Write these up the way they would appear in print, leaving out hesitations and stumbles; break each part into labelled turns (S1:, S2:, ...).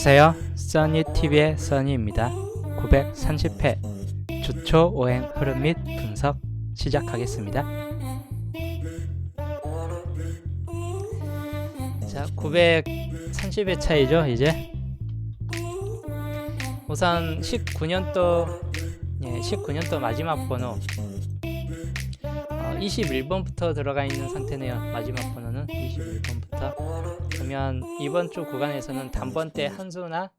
S1: 안녕하세요. 써니TV의 써니입니다. 930회 주초 오행 흐름 및 분석 시작하겠습니다. 자, 930회 차이죠, 이제. 우선 19년도 마지막 번호 21번부터 들어가 있는 상태네요. 마지막 번호는 21번부터. 그러면 이번 주 구간에서는 단번대 한수나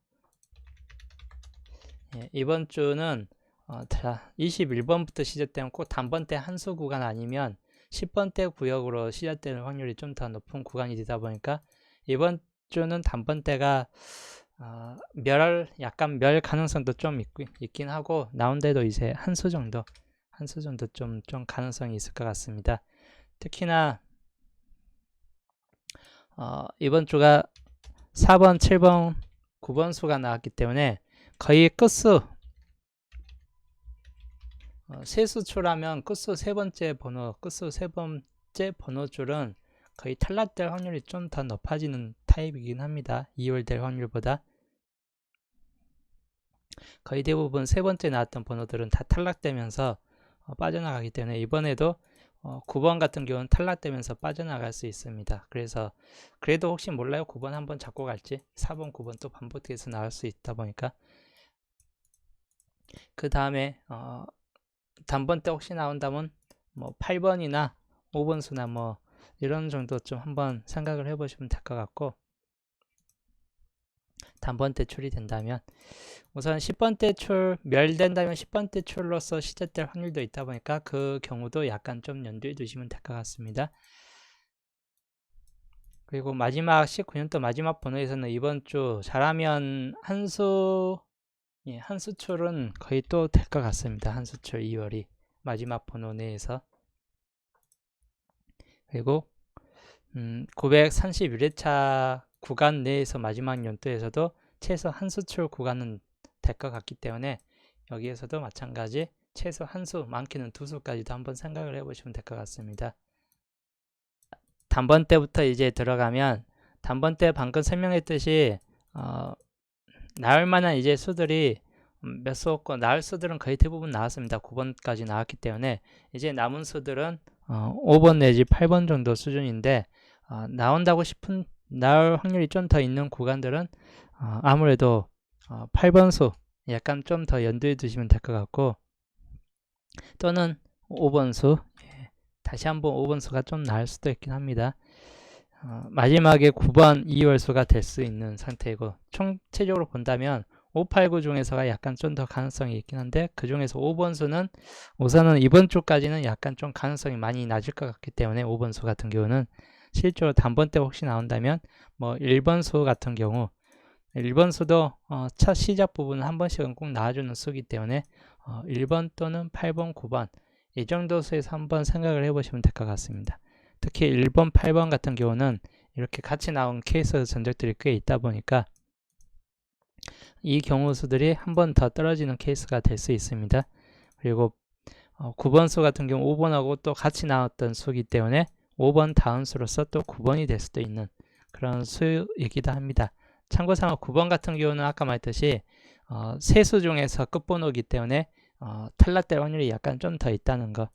S1: 이번 주는 21번부터 시작되면 꼭 단번대 한수 구간 아니면 10번대 구역으로 시작되는 확률이 좀 더 높은 구간이 되다 보니까 이번 주는 단번대가 약간 멸 가능성도 좀 있긴 하고, 나온데도 이제 한수 정도 좀 가능성이 있을 것 같습니다. 특히나 이번 주가 4번, 7번, 9번 수가 나왔기 때문에 거의 끝수 세수출하면 끝수 세 번째 번호줄은 거의 탈락될 확률이 좀 더 높아지는 타입이긴 합니다. 2월 될 확률보다. 거의 대부분 세 번째 나왔던 번호들은 다 탈락되면서 빠져나가기 때문에 이번에도 9번 같은 경우는 탈락되면서 빠져나갈 수 있습니다. 그래서 그래도 혹시 몰라요. 9번 한번 잡고 갈지 4번, 9번 또 반복해서 나올 수 있다 보니까 그 다음에 단번대 혹시 나온다면 뭐 8번이나 5번 수나 뭐 이런 정도 좀 한번 생각을 해보시면 될 것 같고, 단번대 출이 된다면 우선 10번대 출 멸된다면 10번대 출로서 시작될 확률도 있다 보니까 그 경우도 약간 좀 염두에 두시면 될 것 같습니다. 그리고 마지막 19년도 마지막 번호에서는 이번 주 잘하면 한수 출은 거의 또 될 것 같습니다. 한수출 2월이 마지막 번호 내에서. 그리고 931회차 구간 내에서 마지막 연도에서도 최소 한수출 구간은 될 것 같기 때문에 여기에서도 마찬가지 최소 한수, 많게는 두수까지도 한번 생각을 해보시면 될 것 같습니다. 단번대부터 이제 들어가면, 단번대 방금 설명했듯이 나올 만한 이제 수들이 몇 수 없고, 나올 수들은 거의 대부분 나왔습니다. 9번까지 나왔기 때문에 이제 남은 수들은 5번 내지 8번 정도 수준인데, 나온다고 싶은 나올 확률이 좀 더 있는 구간들은 아무래도 8번 수 약간 좀 더 염두에 두시면 될 것 같고, 또는 5번 수, 다시 한번 5번 수가 좀 나을 수도 있긴 합니다. 마지막에 9번 2월 수가 될 수 있는 상태이고, 총체적으로 본다면 5, 8, 9 중에서가 약간 좀 더 가능성이 있긴 한데, 그 중에서 5번 수는 우선은 이번 주까지는 약간 좀 가능성이 많이 낮을 것 같기 때문에 5번 수 같은 경우는 실제로 단번대 혹시 나온다면 뭐 1번 수 같은 경우, 1번 수도 첫 시작 부분은 한 번씩은 꼭 나와주는 수이기 때문에 1번 또는 8번, 9번 이 정도 수에서 한번 생각을 해보시면 될 것 같습니다. 특히 1번, 8번 같은 경우는 이렇게 같이 나온 케이스 전적들이 꽤 있다 보니까 이 경우 수들이 한 번 더 떨어지는 케이스가 될 수 있습니다. 그리고 9번 수 같은 경우 5번하고 또 같이 나왔던 수이기 때문에 5번 다음 수로서 또 9번이 될 수도 있는 그런 수이기도 합니다. 참고삼아 9번 같은 경우는 아까 말했듯이 세 수 중에서 끝번호이기 때문에 탈락될 확률이 약간 좀 더 있다는 거.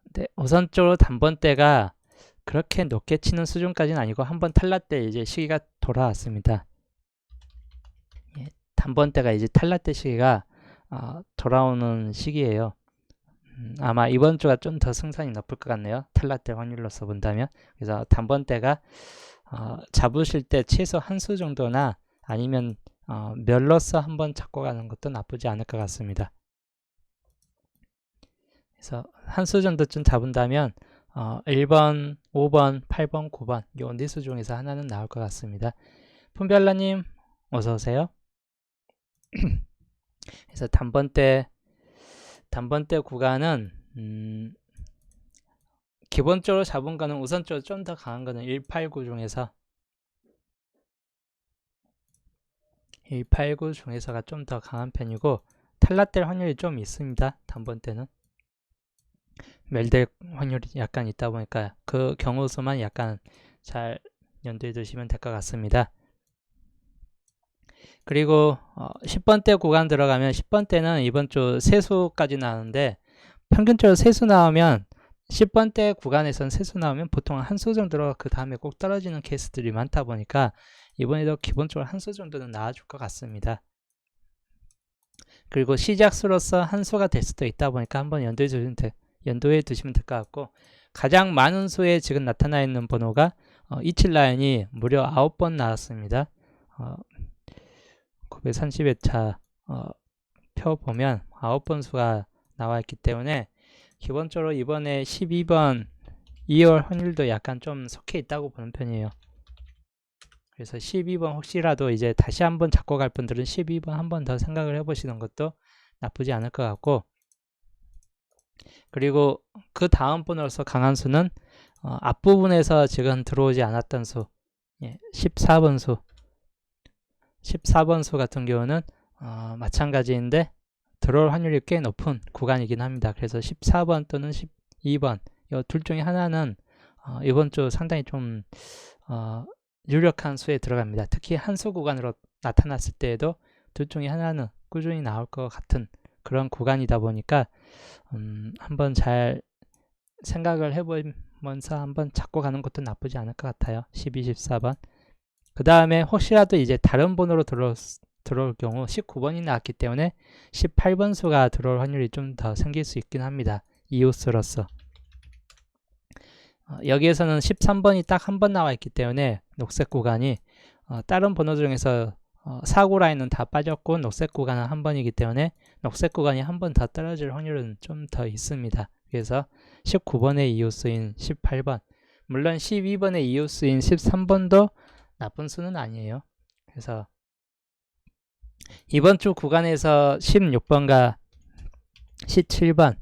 S1: 근데 우선적으로 단번대가 그렇게 높게 치는 수준까지는 아니고, 한번 탈락될 이제 시기가 돌아왔습니다. 단번대가 이제 탈락될 시기가 돌아오는 시기예요. 아마 이번 주가 좀 더 승산이 높을 것 같네요. 탈락될 확률로서 본다면. 그래서 단번대가 잡으실 때 최소 한 수 정도나 아니면 멸로서 한번 잡고 가는 것도 나쁘지 않을 것 같습니다. 그래서 한 수 정도쯤 잡은다면 1번, 5번, 8번, 9번 요 네 수 중에서 하나는 나올 것 같습니다. 품별라님 어서 오세요. 그래서 단번대 구간은 기본적으로 잡은 거는 우선적으로 좀 더 강한 거는 189 중에서 189 중에서가 좀 더 강한 편이고, 탈락될 확률이 좀 있습니다. 단번대는 멸될 확률이 약간 있다 보니까 그 경우 수만 약간 잘 염두에 두시면 될 것 같습니다. 그리고 10번대 구간 들어가면 10번대는 이번 주 세수까지 나오는데 평균적으로 세수 나오면 10번대 구간에선 세수 나오면 보통 한 수 정도로 그 다음에 꼭 떨어지는 케이스들이 많다 보니까 이번에도 기본적으로 한 수 정도는 나와줄 것 같습니다. 그리고 시작수로서 한 수가 될 수도 있다 보니까 한번 연도해 두시면 될 것 같고, 가장 많은 수에 지금 나타나 있는 번호가 27라인이 무려 9번 나왔습니다. 930회차 표 보면 9번 수가 나와 있기 때문에 기본적으로 이번에 12번 2월 확률도 약간 좀 속해 있다고 보는 편이에요. 그래서 12번 혹시라도 이제 다시 한번 잡고 갈 분들은 12번 한 번 더 생각을 해보시는 것도 나쁘지 않을 것 같고, 그리고 그 다음 번호로서 강한 수는 앞부분에서 지금 들어오지 않았던 수, 14번 수. 14번 수 같은 경우는 마찬가지인데 들어올 확률이 꽤 높은 구간이긴 합니다. 그래서 14번 또는 12번 이 둘 중에 하나는 이번 주 상당히 좀 유력한 수에 들어갑니다. 특히 한 수 구간으로 나타났을 때에도 둘 중에 하나는 꾸준히 나올 것 같은 그런 구간이다 보니까 한번 잘 생각을 해보면서 한번 잡고 가는 것도 나쁘지 않을 것 같아요. 12, 14번. 그 다음에 혹시라도 이제 다른 번호로 들어올 경우 19번이 나왔기 때문에 18번 수가 들어올 확률이 좀 더 생길 수 있긴 합니다. 이웃수로서. 여기에서는 13번이 딱 한 번 나와 있기 때문에 녹색 구간이 다른 번호 중에서 사고 라인은 다 빠졌고 녹색 구간은 한 번이기 때문에 녹색 구간이 한 번 더 떨어질 확률은 좀 더 있습니다. 그래서 19번의 이웃수인 18번, 물론 12번의 이웃수인 13번도 나쁜 수는 아니에요. 그래서 이번 주 구간에서 16번과 17번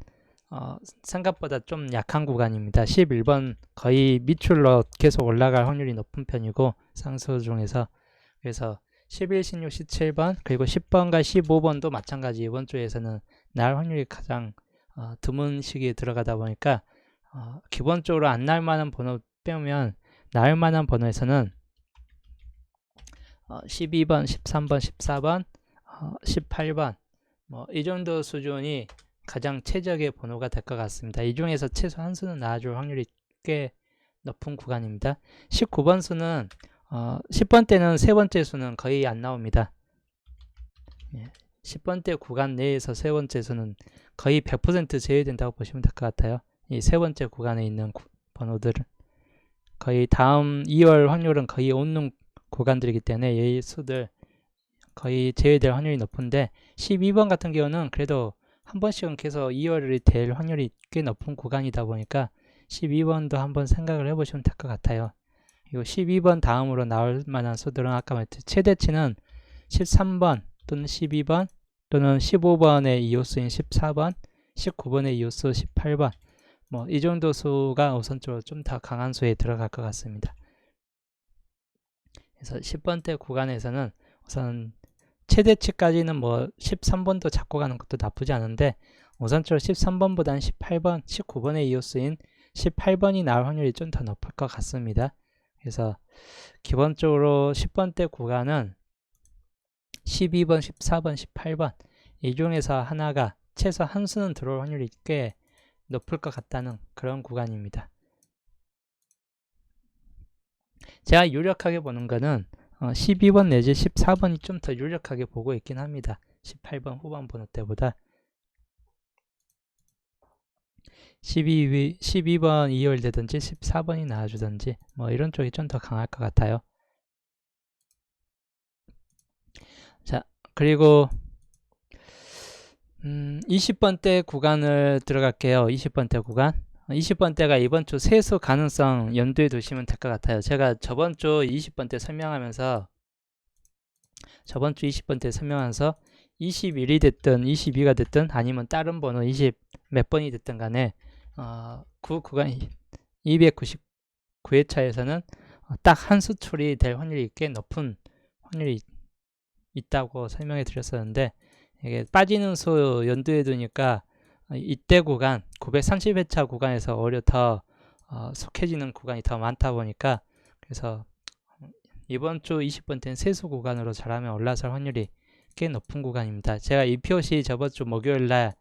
S1: 생각보다 좀 약한 구간입니다. 11번 거의 밑줄로 계속 올라갈 확률이 높은 편이고 상수 중에서. 그래서 11, 16, 17번 그리고 10번과 15번도 마찬가지 이번 주에서는 날 확률이 가장 드문 시기에 들어가다 보니까 기본적으로 안 날 만한 번호 빼면 날 만한 번호에서는 12번, 13번, 14번, 18번 뭐 이 정도 수준이 가장 최적의 번호가 될 것 같습니다. 이 중에서 최소 한 수는 나와줄 확률이 꽤 높은 구간입니다. 19번 수는 10번대는 세 번째 수는 거의 안 나옵니다. 10번대 구간 내에서 세 번째 수는 거의 100% 제외된다고 보시면 될 것 같아요. 이 세 번째 구간에 있는 번호들은 거의 다음 2월 확률은 거의 없는 구간들이기 때문에 이 수들 거의 제외될 확률이 높은데 12번 같은 경우는 그래도 한 번씩은 계속 2월이 될 확률이 꽤 높은 구간이다 보니까 12번도 한번 생각을 해보시면 될 것 같아요. 그리고 12번 다음으로 나올 만한 수들은 아까 말했듯이 최대치는 13번 또는 12번 또는 15번의 이웃수인 14번, 19번의 이웃수 18번 뭐 이 정도 수가 우선적으로 좀 더 강한 수에 들어갈 것 같습니다. 그래서 10번대 구간에서는 우선 최대치까지는 뭐 13번도 잡고 가는 것도 나쁘지 않은데 우선적으로 13번보다는 18번, 19번의 이웃수인 18번이 나올 확률이 좀 더 높을 것 같습니다. 그래서 기본적으로 10번대 구간은 12번, 14번, 18번 이 중에서 하나가 최소 한 수는 들어올 확률이 꽤 높을 것 같다는 그런 구간입니다. 제가 유력하게 보는 거는 12번 내지 14번이 좀 더 유력하게 보고 있긴 합니다. 18번 후반 번호 때보다. 12번 2월 되든지 14번이 나와주든지 뭐 이런 쪽이 좀 더 강할 것 같아요. 자, 그리고 20번대 구간을 들어갈게요. 20번대 구간. 20번대가 이번 주 세수 가능성 염두에 두시면 될 것 같아요. 제가 저번 주 20번대 설명하면서 21이 됐든 22가 됐든 아니면 다른 번호 20 몇 번이 됐든 간에 그 구간 299회차에서는 딱 한 수출이 될 확률이 꽤 높은 확률이 있다고 설명해 드렸었는데 이게 빠지는 수 연두에 두니까 이때 구간 930회차 구간에서 오히려 더 속해지는 구간이 더 많다 보니까 그래서 이번 주 20번대는 세수 구간으로 잘하면 올라설 확률이 꽤 높은 구간입니다. 제가 이 표시 저번 주 목요일날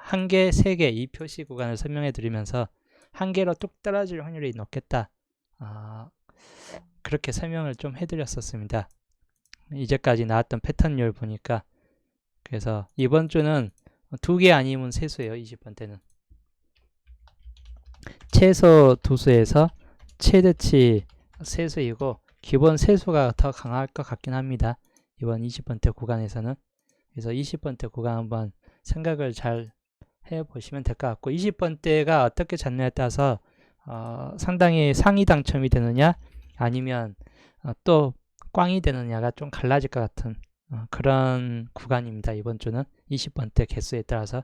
S1: 1개, 3개 이 표시 구간을 설명해 드리면서 1개로 뚝 떨어질 확률이 높겠다. 그렇게 설명을 좀 해드렸었습니다. 이제까지 나왔던 패턴율 보니까. 그래서 이번 주는 2개 아니면 세수예요. 20번대는 최소 두수에서 최대치 세수이고 기본 세수가 더 강할 것 같긴 합니다. 이번 20번대 구간에서는. 그래서 20번대 구간 한번 생각을 잘 해보시면 될 것 같고, 20번대가 어떻게 잡느냐에 따라서 상당히 상위 당첨이 되느냐 아니면 또 꽝이 되느냐가 좀 갈라질 것 같은 그런 구간입니다. 이번 주는 20번대 개수에 따라서.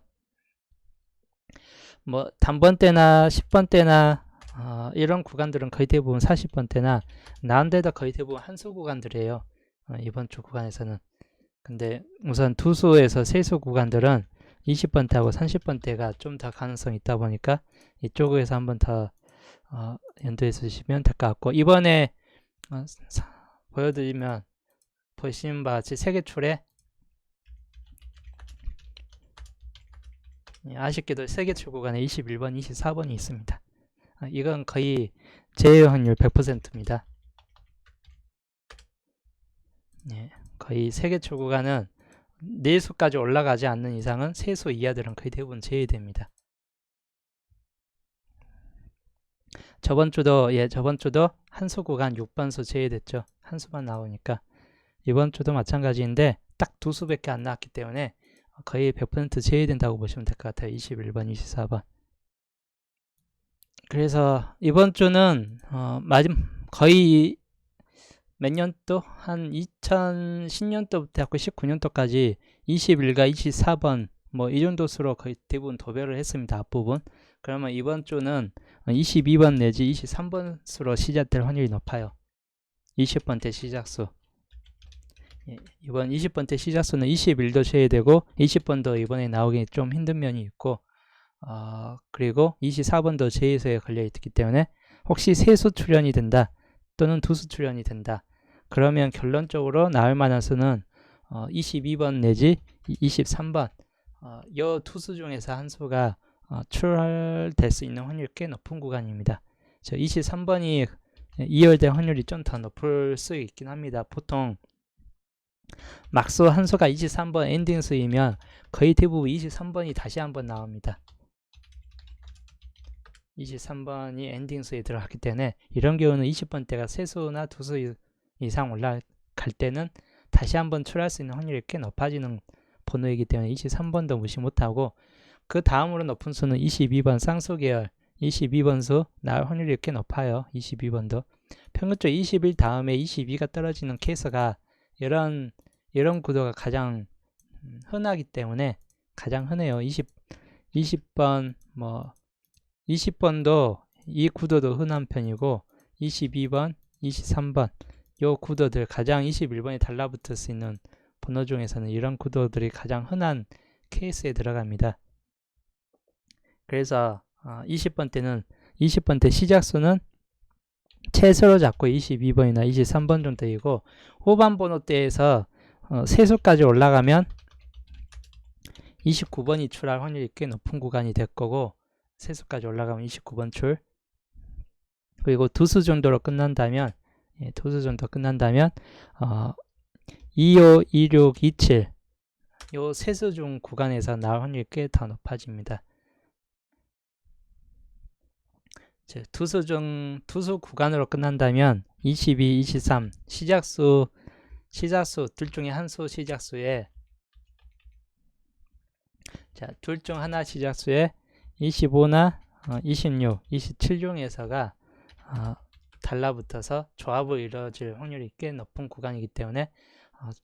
S1: 뭐 단번대나 10번대나 이런 구간들은 거의 대부분 40번대나 나은데도 거의 대부분 한수 구간들이에요. 이번 주 구간에서는. 근데 우선 두수에서 세수 구간들은 20번대하고 30번대가 좀 더 가능성이 있다 보니까 이쪽에서 한번 더 연두해 주시면 될 것 같고, 이번에 보여드리면 보시는 바와 같이 세계출에 아쉽게도 세계출 구간에 21번, 24번이 있습니다. 이건 거의 제외 확률 100%입니다. 네, 거의 세계출 구간은 4수까지 올라가지 않는 이상은 세수 이하들은 거의 대부분 제외됩니다. 저번 주도 한수 구간 6번수 제외됐죠. 한 수만 나오니까. 이번 주도 마찬가지인데 딱 2수밖에 안 나왔기 때문에 거의 100% 제외된다고 보시면 될 것 같아요. 21번, 24번. 그래서 이번 주는 거의 몇 년도? 한 2010년도부터 해서 19년도까지 21과 24번 뭐 이 정도 수로 거의 대부분 도배를 했습니다. 앞부분. 그러면 이번 주는 22번 내지 23번 수로 시작될 확률이 높아요. 20번대 시작수. 이번 20번대 시작수는 21도 제외되고 20번도 이번에 나오기 좀 힘든 면이 있고, 그리고 24번도 제외수에 걸려있기 때문에 혹시 세수 출현이 된다 또는 두수 출현이 된다 그러면 결론적으로 나올 만한 수는 22번 내지 23번 이 두 수 중에서 한 수가 출혈될 수 있는 확률이 꽤 높은 구간입니다. 23번이 2열될 확률이 좀 더 높을 수 있긴 합니다. 보통 막수 한 수가 23번 엔딩 수이면 거의 대부분 23번이 다시 한번 나옵니다. 23번이 엔딩 수에 들어갔기 때문에 이런 경우는 20번대가 세수나 두수 이상 올라갈 때는 다시 한번 출할 수 있는 확률이 꽤 높아지는 번호이기 때문에 23번도 무시 못하고, 그 다음으로 높은 수는 22번 쌍수 계열 22번 수 나올 확률이 꽤 높아요. 22번도 평균적으로 21 다음에 22가 떨어지는 케이스가 이런 구도가 가장 흔하기 때문에 가장 흔해요. 20번 뭐 20번도 이 구도도 흔한 편이고 22번, 23번 요 구도들 가장 21번이 달라붙을 수 있는 번호 중에서는 이런 구도들이 가장 흔한 케이스에 들어갑니다. 그래서 20번대는 20번대 시작수는 최소로 잡고 22번이나 23번 정도이고, 후반 번호대에서 세수까지 올라가면 29번이 출할 확률이 꽤 높은 구간이 될 거고, 세수까지 올라가면 29번 출. 그리고 두수 정도로 끝난다면 25, 26, 27 요 세수 중 구간에서 나올 확률이 꽤 더 높아집니다. 두수 구간으로 끝난다면 22, 23 시작수 둘 중에 한 수 시작수에 둘 중 하나 시작수에 25나 26, 27 중에서가 달라붙어서 조합을 이루어질 확률이 꽤 높은 구간이기 때문에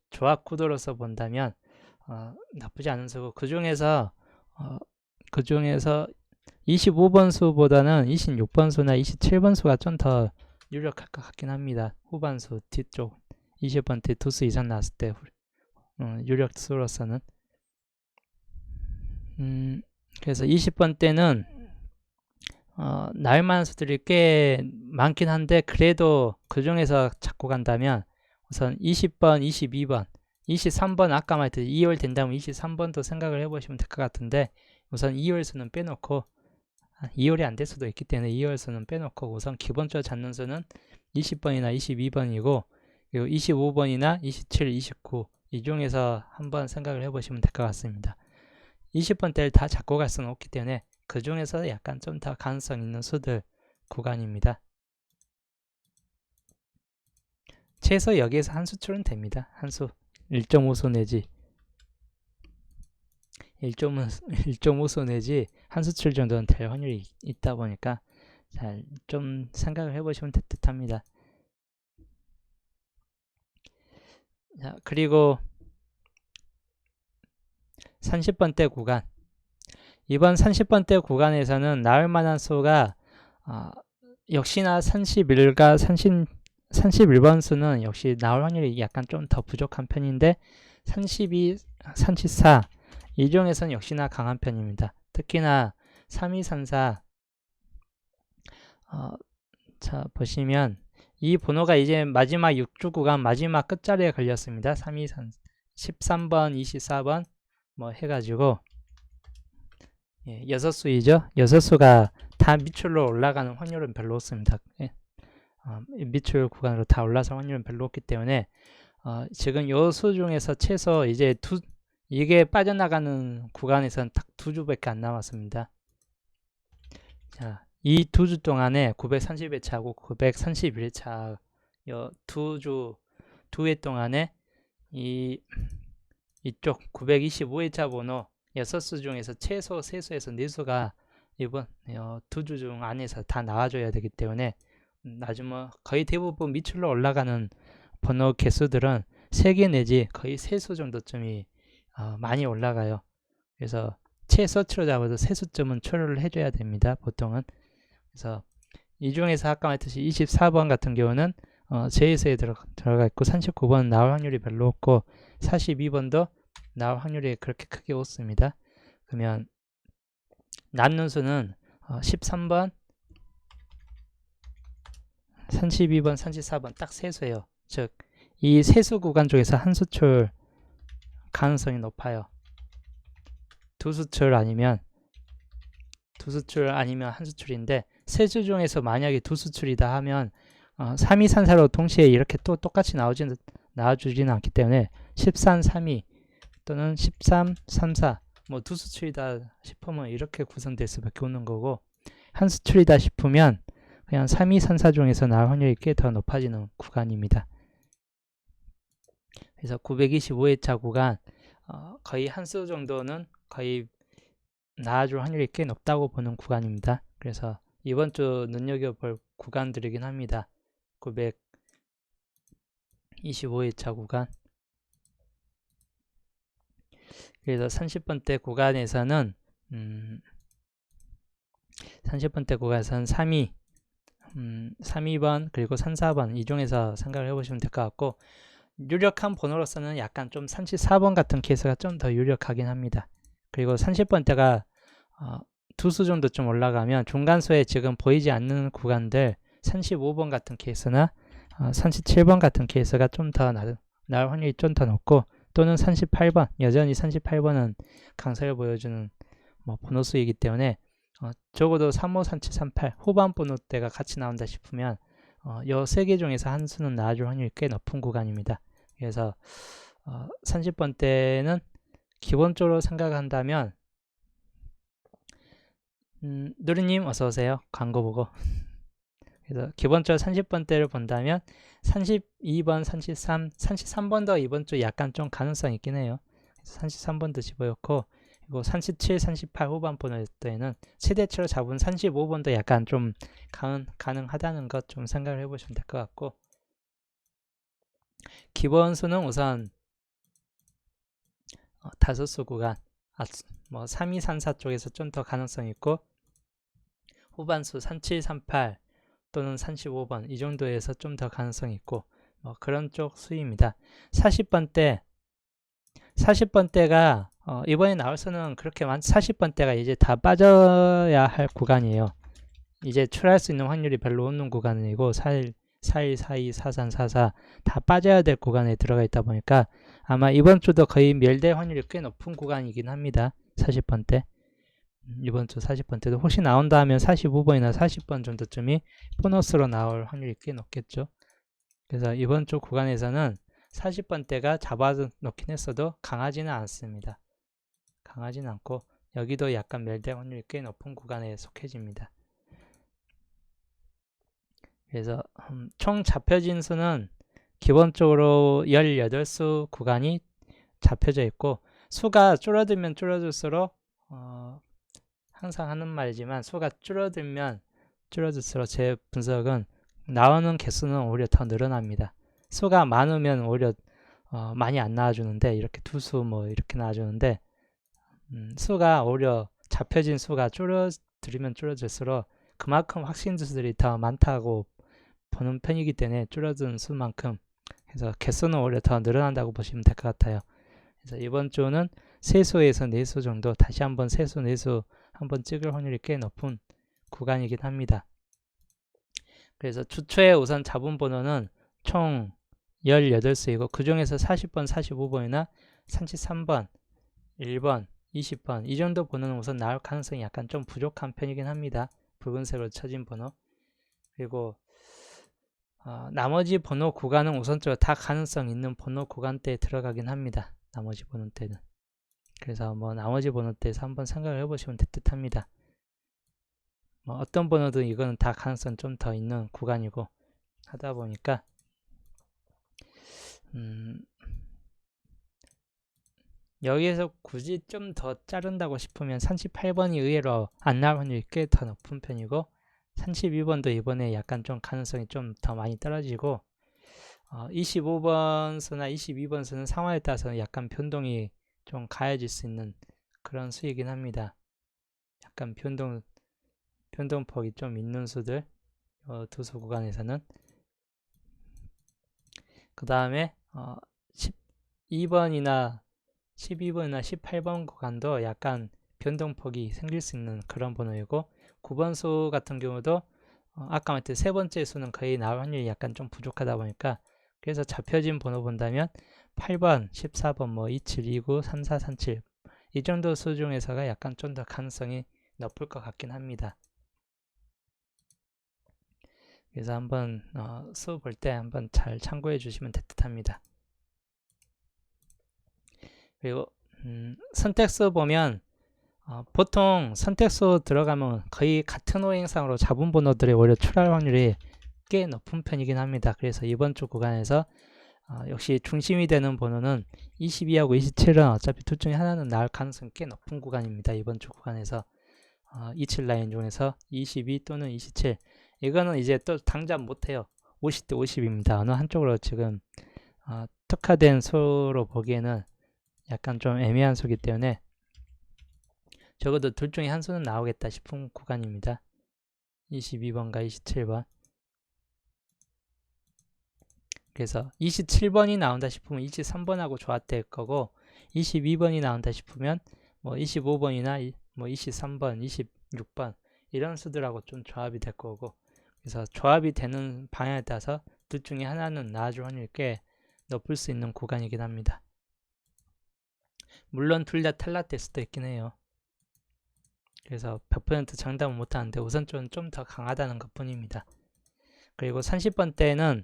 S1: 조합 구도로서 본다면 나쁘지 않은 수고, 그 중에서 25번 수보다는 26번 수나 27번 수가 좀 더 유력할 것 같긴 합니다. 후반수 뒤쪽 20번대 두수 이상 나왔을 때 유력수로서는. 그래서 20번대는 나올 만한 수들이 꽤 많긴 한데 그래도 그 중에서 찾고 간다면 우선 20번, 22번, 23번 아까 말했듯이 2월 된다면 23번도 생각을 해보시면 될 것 같은데 우선 2월 수는 빼놓고 2월이 안 될 수도 있기 때문에 2월 수는 빼놓고 우선 기본적으로 찾는 수는 20번이나 22번이고 그리고 25번이나 27, 29 이 중에서 한번 생각을 해보시면 될 것 같습니다. 20번대를 다 잡고 갈 수는 없기 때문에 그 중에서 약간 좀 더 가능성 있는 수들 구간입니다. 최소 여기에서 한 수출은 됩니다. 한 수 1.5수 내지 1.5수 내지 한 수출 정도는 될 확률이 있다 보니까 잘 좀 생각을 해보시면 될 듯합니다. 자, 그리고 30번대 구간 이번 30번대 구간에서는 나올 만한 수가 역시나 31과 31번 수는 역시 나올 확률이 약간 좀 더 부족한 편인데 32, 34 이 중에서는 역시나 강한 편입니다. 특히나 3234 자 보시면 이 번호가 이제 마지막 6주 구간 마지막 끝자리에 걸렸습니다. 3234 13번, 24번 뭐 해가지고 6수이죠. 6수가 다 밑줄로 올라가는 확률은 별로 없습니다. 밑줄 구간으로 다 올라설 확률은 별로 없기 때문에 지금 요 수 중에서 최소 이제 이게 빠져나가는 구간에서는 딱 2주밖에 안 남았습니다. 자, 이 2주 동안에 930회차하고 931회차 요 2회 동안에 이쪽 925회차 번호 6수 중에서 최소 3수에서 4수가 이번 2주 중 안에서 다 나와줘야 되기 때문에 나중 거의 대부분 밑줄로 올라가는 번호 개수들은 3개 내지 거의 3수 정도쯤이 많이 올라가요. 그래서 최소치로 잡아도 3수쯤은 초료를 해줘야 됩니다. 보통은. 그래서 이 중에서 아까 말했듯이 24번 같은 경우는 제이수에 들어가 있고 39번은 나올 확률이 별로 없고 42번도 나올 확률이 그렇게 크게 없습니다. 그러면 남는 수는 13번, 32번, 34번 딱 세 수예요. 즉 이 세수 구간 중에서 한 수출 가능성이 높아요. 두 수출 아니면 한 수출인데 세 수 중에서 만약에 두 수출이다 하면 3, 2, 3, 4로 동시에 이렇게 또 똑같이 나와주지는 않기 때문에 13, 32 또는 13, 3, 4 뭐 두 수출이다 싶으면 이렇게 구성될 수밖에 없는 거고 한 수출이다 싶으면 그냥 3, 2, 3, 4 중에서 나올 확률이 꽤 더 높아지는 구간입니다. 그래서 925회차 구간 거의 한 수 정도는 거의 나와줄 확률이 꽤 높다고 보는 구간입니다. 그래서 이번 주 눈여겨볼 구간들이긴 합니다. 925회차 구간 그래서 30번대 구간에서는 30번대 구간에서는 3위 2번 그리고 3, 4번 이 중에서 생각을 해보시면 될 것 같고 유력한 번호로서는 약간 좀 34번 같은 케이스가 좀 더 유력하긴 합니다. 그리고 30번대가 두 수 정도 좀 올라가면 중간수에 지금 보이지 않는 구간들 35번 같은 케이스나 37번 같은 케이스가 좀 더 나올 확률이 좀 더 높고 또는 38번 여전히 38번은 강세를 보여주는 번호수이기 때문에 적어도 35, 37, 38 후반 번호대가 같이 나온다 싶으면 이 세 개 중에서 한 수는 나와줄 확률이 꽤 높은 구간입니다. 그래서 30번대는 기본적으로 생각한다면 누리님 어서오세요. 광고 보고 그래서 기본적으로 30번대를 본다면 32번, 33, 33번도 이번 주 약간 좀 가능성이 있긴 해요. 33번도 집어였고 그리고 37, 38 후반 번호 때는 최대치로 잡은 35번도 약간 좀 가능하다는 것 좀 생각을 해보시면 될 것 같고 기본수는 우선 다섯수 구간 3, 2, 3, 4 쪽에서 좀 더 가능성이 있고 후반수 37, 38 또는 35번 이 정도에서 좀 더 가능성이 있고 그런 쪽 수입니다. 40번대가 이번에 나올 수는 그렇게 40번대가 이제 다 빠져야 할 구간이에요. 이제 출할 수 있는 확률이 별로 없는 구간이고 41, 41, 42, 43, 44 다 빠져야 될 구간에 들어가 있다 보니까 아마 이번 주도 거의 멸될 확률이 꽤 높은 구간이긴 합니다. 40번대. 이번 주 40번대도 혹시 나온다 하면 45번이나 40번 정도쯤이 보너스로 나올 확률이 꽤 높겠죠. 그래서 이번 주 구간에서는 40번대가 잡아놓긴 했어도 강하지는 않습니다. 강하지는 않고 여기도 약간 멸될 확률이 꽤 높은 구간에 속해집니다. 그래서 총 잡혀진 수는 기본적으로 18수 구간이 잡혀져 있고 수가 줄어들면 줄어들수록 항상 하는 말이지만 수가 줄어들면 줄어들수록 제 분석은 나오는 개수는 오히려 더 늘어납니다. 수가 많으면 오히려 많이 안 나와주는데 이렇게 두 수 뭐 이렇게 나와주는데 수가 오히려 잡혀진 수가 줄어들면 줄어들수록 그만큼 확신수들이 더 많다고 보는 편이기 때문에 줄어든 수만큼 그래서 개수는 오히려 더 늘어난다고 보시면 될 것 같아요. 그래서 이번 주는 3수에서 4수 정도 다시 한번 3수, 4수 한번 찍을 확률이 꽤 높은 구간이긴 합니다. 그래서 주초에 우선 잡은 번호는 총 18수이고 그 중에서 40번, 45번이나 33번, 1번, 20번 이 정도 번호는 우선 나올 가능성이 약간 좀 부족한 편이긴 합니다. 붉은색으로 쳐진 번호. 그리고 나머지 번호 구간은 우선적으로 다 가능성 있는 번호 구간대에 들어가긴 합니다. 나머지 번호대는. 그래서 뭐 나머지 번호대에서 한번 생각을 해보시면 될 듯합니다. 뭐 어떤 번호든 이거는 다 가능성 좀 더 있는 구간이고 하다 보니까 여기에서 굳이 좀 더 자른다고 싶으면 38번이 의외로 안 나올 확률이 꽤 더 높은 편이고 32번도 이번에 약간 좀 가능성이 좀 더 많이 떨어지고 25번 수나 22번 수는 상황에 따라서 약간 변동이 좀 가해질 수 있는 그런 수이긴 합니다. 약간 변동폭이 좀 있는 수들 두 수 구간에서는 그 다음에 12번이나 12번이나 18번 구간도 약간 변동폭이 생길 수 있는 그런 번호이고 9번 수 같은 경우도 아까 말했듯이 세 번째 수는 거의 나올 확률이 약간 좀 부족하다 보니까 그래서 잡혀진 번호 본다면 8번, 14번, 뭐 27, 29, 34, 37 이 정도 수 중에서가 약간 좀 더 가능성이 높을 것 같긴 합니다. 그래서 한번 수 볼 때 한번 잘 참고해 주시면 될 듯합니다. 그리고 선택수 보면 보통 선택수 들어가면 거의 같은 오행상으로 잡은 번호들이 오히려 출할 확률이 꽤 높은 편이긴 합니다. 그래서 이번 주 구간에서 역시 중심이 되는 번호는 22하고 27은 어차피 둘 중에 하나는 나올 가능성이 꽤 높은 구간입니다. 이번 주 구간에서 27 라인 중에서 22 또는 27 이거는 이제 또 당장 못해요. 50대 50입니다. 어느 한쪽으로 지금 특화된 수로 보기에는 약간 좀 애매한 수기 때문에 적어도 둘 중에 한 수는 나오겠다 싶은 구간입니다. 22번과 27번. 그래서 27번이 나온다 싶으면 23번하고 조합될 거고 22번이 나온다 싶으면 뭐 25번이나 뭐 23번, 26번 이런 수들하고 좀 조합이 될 거고 그래서 조합이 되는 방향에 따라서 둘 중에 하나는 나와줄 확률이 꽤 높을 수 있는 구간이긴 합니다. 물론 둘 다 탈락될 수도 있긴 해요. 그래서 100% 장담은 못하는데 우선적으로는 좀 더 강하다는 것 뿐입니다. 그리고 30번대는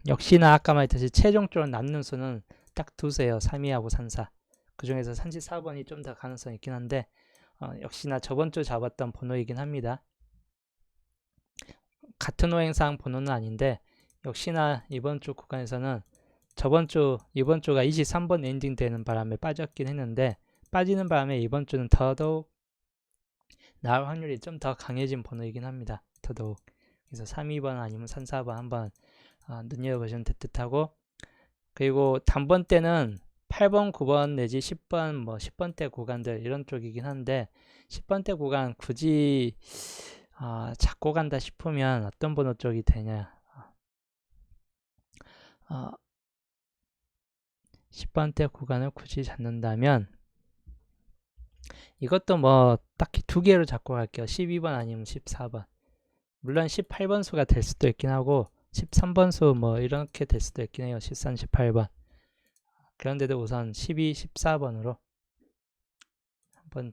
S1: 역시나 아까 말했듯이 최종적으로 남는 수는 딱 두수예요. 32하고 34. 그 중에서 34번이 좀 더 가능성이 있긴 한데 역시나 저번 주 잡았던 번호이긴 합니다. 같은 오행상 번호는 아닌데 역시나 이번 주 구간에서는 이번 주가 23번 엔딩 되는 바람에 빠졌긴 했는데 빠지는 바람에 이번 주는 더더욱 나올 확률이 좀 더 강해진 번호이긴 합니다. 더더욱. 그래서 32번 아니면 34번 한번 눈여겨보시면 될 듯하고 그리고 단번 때는 8번, 9번 내지 10번, 뭐 10번대 구간들 이런 쪽이긴 한데 10번대 구간 굳이 잡고 간다 싶으면 어떤 번호 쪽이 되냐 10번대 구간을 굳이 잡는다면 이것도 뭐 딱히 두 개로 잡고 갈게요. 12번 아니면 14번. 물론 18번 수가 될 수도 있긴 하고 13번 수 뭐 이렇게 될 수도 있긴 해요. 13, 18번. 그런데도 우선 12, 14번으로 한번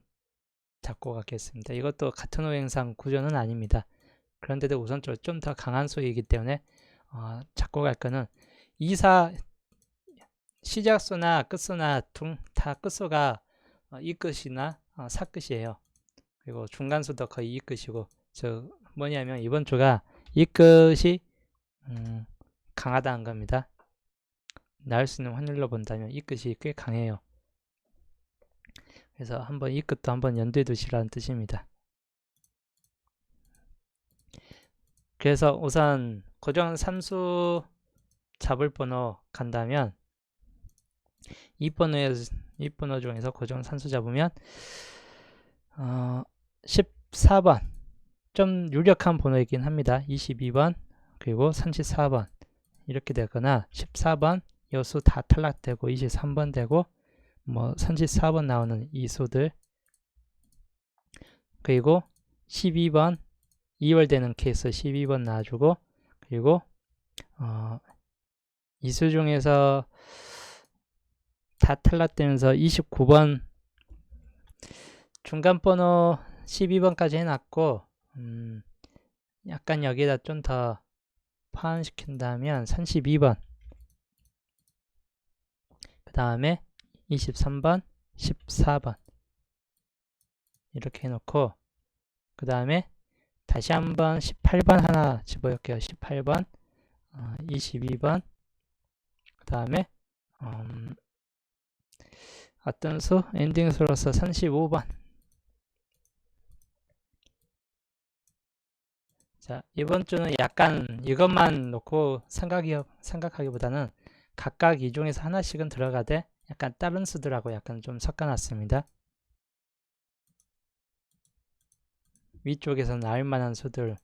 S1: 잡고 가겠습니다. 이것도 같은 오행상 구조는 아닙니다. 그런데도 우선적으로 좀 더 강한 수이기 때문에 잡고 갈 거는 2사 시작수나 끝수나 다 끝수가 이 끝이나 사 끝이에요. 그리고 중간수도 거의 이 끝이고 뭐냐면 이번 주가 이 끝이 강하다는 겁니다. 나올 수 있는 확률로 본다면 이 끝이 꽤 강해요. 그래서 한번 이 끝도 한번 염두에 두시라는 뜻입니다. 그래서 우선 고정 산수 잡을 번호 간다면 이 번호 중에서 고정 산수 잡으면 14번 좀 유력한 번호이긴 합니다. 22번 그리고 34번 이렇게 되거나 14번 여수 다 탈락되고 23번 되고 뭐 34번 나오는 이 수들 그리고 12번 2월 되는 케이스 12번 나와주고 그리고 이 수 중에서 다 탈락되면서 29번 중간 번호 12번까지 해놨고 약간 여기다 좀 더 파악시킨다면 32번 그 다음에 23번 14번 이렇게 해놓고 그 다음에 다시 한번 18번 하나 집어볼게요. 18번 22번 그 다음에 어떤 수? 엔딩 수로서 35번. 자, 이번 주는 약간 이것만 놓고 생각하기보다는 각각 이 중에서 하나씩은 들어가되 약간 다른 수들하고 약간 좀 섞어놨습니다. 위쪽에서 나올 만한 수들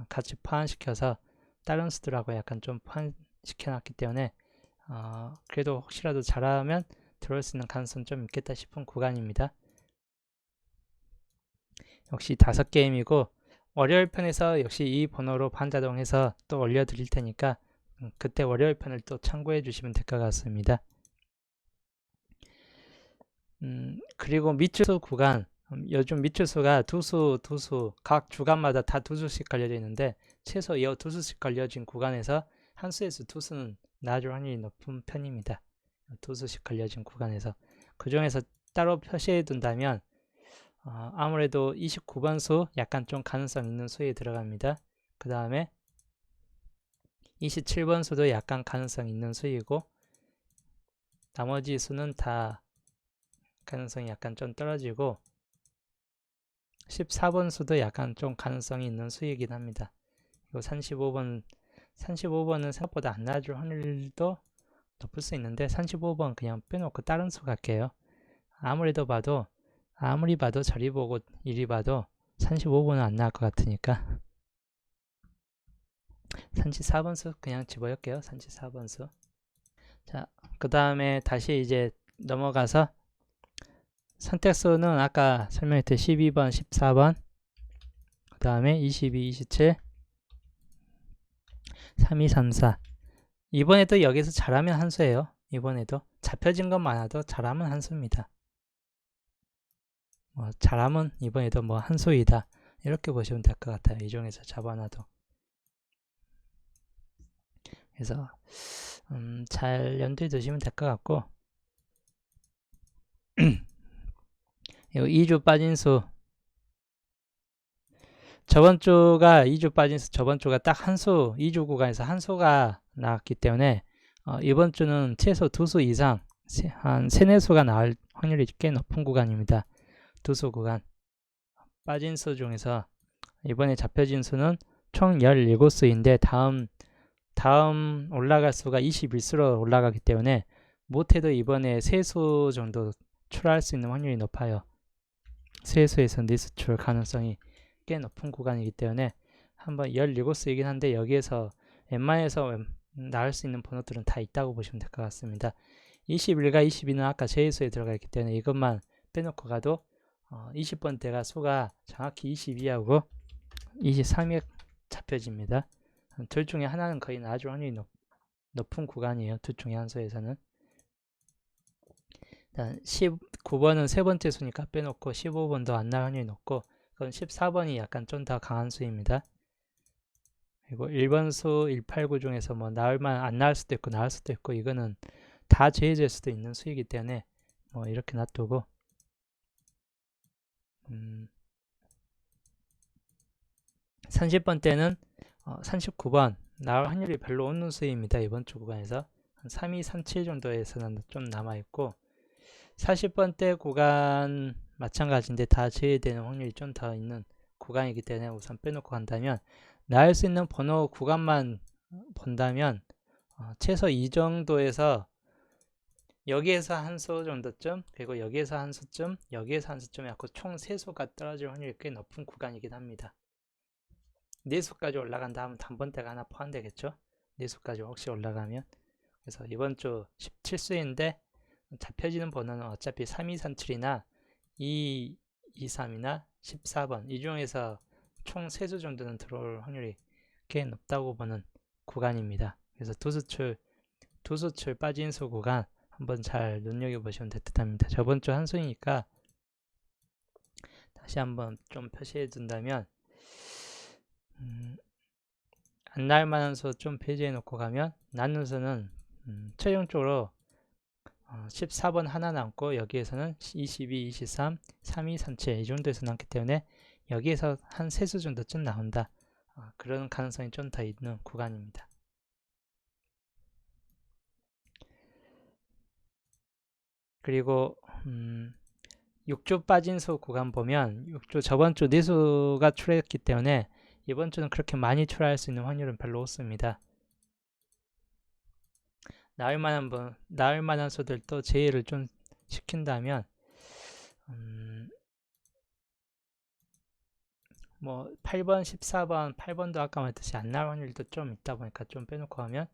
S1: 같이 포함시켜서 다른 수들하고 약간 좀 포함시켜놨기 때문에 그래도 혹시라도 잘하면 들어올 수 있는 가능성이 좀 있겠다 싶은 구간입니다. 역시 5게임이고 월요일 편에서 역시 이 번호로 반자동해서 또 올려드릴 테니까 그때 월요일 편을 또 참고해 주시면 될 것 같습니다. 그리고 미추수 구간 요즘 미추수가 두수 각 주간마다 다 2수씩 걸려져 있는데 최소 이 2수씩 걸려진 구간에서 한 수에서 2수는 나와줄 확률이 높은 편입니다. 2수씩 걸려진 구간에서 그 중에서 따로 표시해 둔다면 아무래도 29번 수 약간 좀 가능성 있는 수에 들어갑니다. 그 다음에 27번 수도 약간 가능성 있는 수이고 나머지 수는 다 가능성이 약간 좀 떨어지고 14번 수도 약간 좀 가능성이 있는 수이긴 합니다. 그리고 35번은 생각보다 안 나와줄 확률도 높을 수 있는데 35번 그냥 빼놓고 다른 수 갈게요. 아무리 봐도 저리 보고 이리 봐도 35번은 안 나올 것 같으니까 34번 수 그냥 집어넣을게요. 34번 수. 자, 그 다음에 다시 이제 넘어가서 선택수는 아까 설명했듯이 12번, 14번 그 다음에 22, 27 32, 34 이번에도 여기서 잘하면 한 수예요. 이번에도 잡혀진 것 많아도 잘하면 한 수입니다. 잘하면 이번에도 뭐 한 수이다 이렇게 보시면 될 것 같아요. 이 중에서 잡아놔도. 그래서 잘 염두에 두시면 될 것 같고 이거 2주 빠진 수 저번 주가 2주 빠진 수 저번 주가 딱 한 수 2주 구간에서 한 수가 나왔기 때문에 이번 주는 최소 2수 이상 한 3, 4수가 나올 확률이 꽤 높은 구간입니다. 2수 구간 빠진 수 중에서 이번에 잡혀진 수는 총 17수인데 다음 올라갈 수가 21수로 올라가기 때문에 못해도 이번에 3수 정도 출하할 수 있는 확률이 높아요. 3수에서 4수 출 가능성이 꽤 높은 구간이기 때문에 한번 17수이긴 한데 여기에서 웬만해서 나올 수 있는 번호들은 다 있다고 보시면 될 것 같습니다. 21과 22는 아까 제수에 들어가 있기 때문에 이것만 빼놓고 가도 20번대가 수가 정확히 22하고 23에 잡혀집니다. 둘 중에 하나는 거의 나아질 확률이 높은 구간이에요. 둘 중에 한 수에서는. 일단 19번은 세 번째 수니까 빼놓고 15번도 안 나올 확률이 높고, 그건 14번이 약간 좀 더 강한 수입니다. 그리고 1번 수 189 중에서 뭐 나올만 안 나올 수도 있고 나올 수도 있고, 이거는 다 제외될 수도 있는 수이기 때문에 뭐 이렇게 놔두고, 30번대는 39번 나올 확률이 별로 없는 수입니다. 이번 주 구간에서 한 32, 37 정도에서는 좀 남아있고, 40번대 구간 마찬가지인데 다 제외되는 확률이 좀 더 있는 구간이기 때문에 우선 빼놓고 간다면, 나올 수 있는 번호 구간만 본다면 최소 이 정도에서 여기에서 한 수 정도쯤, 그리고 여기에서 한 수쯤, 여기에서 한 수쯤 해갖고 총 3수가 떨어질 확률이 꽤 높은 구간이긴 합니다. 4수까지 올라간다 하면 단번대가 하나 포함되겠죠. 4수까지 혹시 올라가면. 그래서 이번 주 17수인데 잡혀지는 번호는 어차피 3237이나 223이나 14번 이 중에서 총 3수 정도는 들어올 확률이 꽤 높다고 보는 구간입니다. 그래서 두 수출 빠진 수 구간 한번 잘 눈여겨보시면 될 듯합니다. 저번 주 한 수니까 다시 한번 좀 표시해 둔다면, 안 날 만한 수 좀 배제해 놓고 가면, 나눈 수는 최종적으로 14번 하나 남고, 여기에서는 22, 23, 32, 37 이 정도에서 남기 때문에 여기에서 한 3수 정도쯤 나온다. 그런 가능성이 좀 더 있는 구간입니다. 그리고 6주 빠진 수 구간 보면, 6주 저번 주 4수가 출했기 때문에 이번 주는 그렇게 많이 출하할 수 있는 확률은 별로 없습니다. 나올 만한 수들도 제외를 좀 시킨다면, 뭐 8번, 14번, 8번도 아까 말했듯이 안 나올 확률도 좀 있다 보니까 좀 빼놓고 하면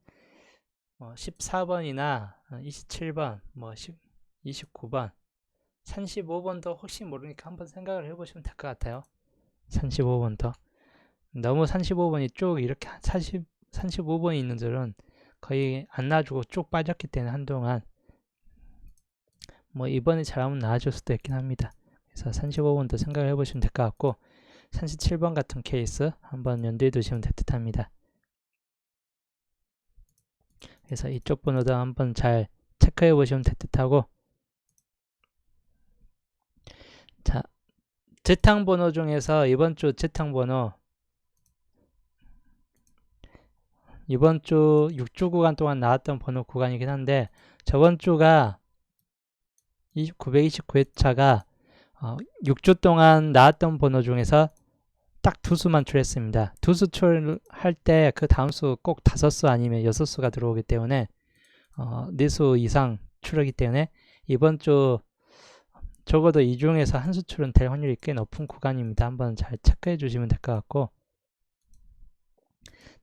S1: 14번이나 27번, 뭐 29번, 35번도 혹시 모르니까 한번 생각을 해보시면 될 것 같아요. 35번도 너무 35번이 쭉 이렇게 35번이 있는 줄은 거의 안 놔주고 쭉 빠졌기 때문에 한동안 뭐 이번에 잘하면 나아질 수도 있긴 합니다. 그래서 35번도 생각을 해보시면 될 것 같고, 37번 같은 케이스 한번 연두해 두시면 될 듯 합니다. 그래서 이쪽 번호도 한번 잘 체크해 보시면 될 듯 하고, 자, 재탕 번호 중에서 이번 주 재탕 번호, 이번 주 6주 구간 동안 나왔던 번호 구간이긴 한데, 저번 주가 929회차가 6주 동안 나왔던 번호 중에서 딱 2수만 출했습니다. 2수 출할 때 그 다음 수 꼭 5수 아니면 6수가 들어오기 때문에 4수 이상 출하기 때문에 이번 주 적어도 이 중에서 한 수 출은 될 확률이 꽤 높은 구간입니다. 한번 잘 체크해 주시면 될 것 같고,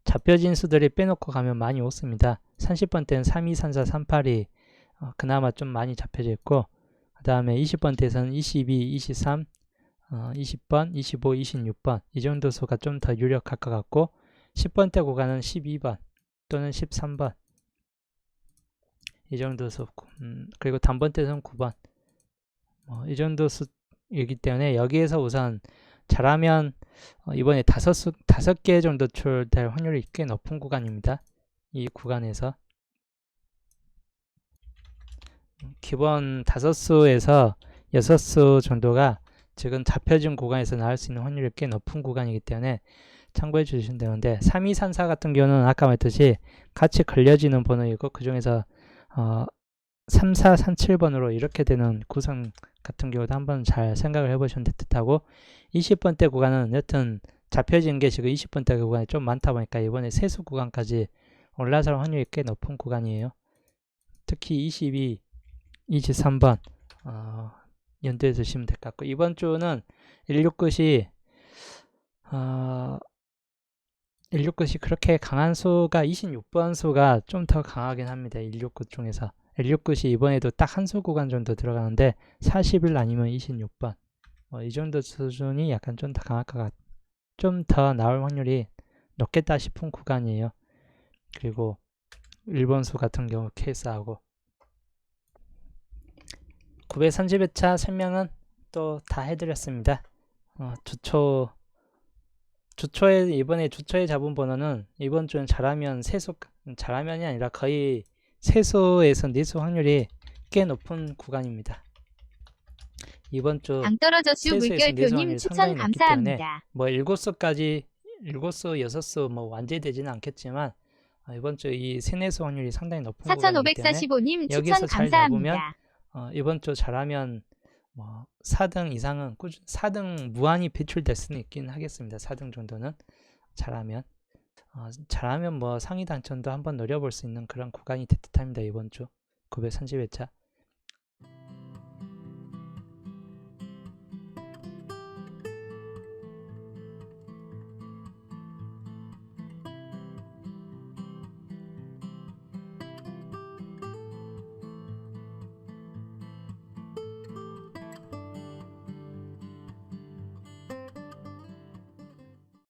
S1: 잡혀진 수들이 빼놓고 가면 많이 없습니다. 30번대는 32, 34, 38이 그나마 좀 많이 잡혀져 있고, 그 다음에 20번대에서는 22, 23, 20번, 25, 26번 이 정도 수가 좀 더 유력할 것 같고, 10번대 구간은 12번 또는 13번 이 정도 수, 그리고 단번대에서는 9번 이 정도 수이기 때문에 여기에서 우선 잘하면 이번에 5개 정도 출될 확률이 꽤 높은 구간입니다. 이 구간에서 기본 5수에서 6수 정도가 지금 잡혀진 구간에서 나올 수 있는 확률이 꽤 높은 구간이기 때문에 참고해 주시면 되는데, 3234 같은 경우는 아까 말했듯이 같이 걸려지는 번호이고, 그 중에서 3437번으로 이렇게 되는 구성 같은 경우도 한번 잘 생각을 해보시면 될 듯하고, 20번대 구간은 여튼 잡혀진 게 지금 20번대 구간이 좀 많다 보니까 이번에 세수 구간까지 올라설 확률이 꽤 높은 구간이에요. 특히 22, 23번 연두해 두시면 될 것 같고, 이번 주는 169시 169시 그렇게 강한 수가 26번 수가 좀 더 강하긴 합니다. 169 중에서 169시 이번에도 딱 한 수 구간 정도 들어가는데 41 아니면 26번 이 정도 수준이 약간 좀 더 강할 것 좀 더 나올 확률이 높겠다 싶은 구간이에요. 그리고 일본수 같은 경우 케이스하고 930회차 설명은 또 다 해드렸습니다. 주초에 이번에 주초에 잡은 번호는 이번 주는 잘하면 잘하면이 아니라 거의 세수에서 네수 확률이 꽤 높은 구간입니다. 이번 주
S2: 당 떨어졌슈
S1: 세수에서 네수
S2: 물결표님
S1: 확률이
S2: 추천
S1: 상당히 높기 때문에
S2: 감사합니다.
S1: 뭐 일곱수, 여섯수 뭐 완전히 되지는 않겠지만 이번 주 이 세네수 확률이 상당히 높은 구간이기 때문에
S2: 4545님
S1: 여기서
S2: 추천
S1: 잘 잡으면
S2: 감사합니다.
S1: 이번 주 잘하면 뭐 4등 이상은 4등 무한히 배출될 수는 있긴 하겠습니다. 4등 정도는 잘하면 잘하면 뭐 상위 당첨도 한번 노려볼 수 있는 그런 구간이 될 듯합니다. 이번 주 930회차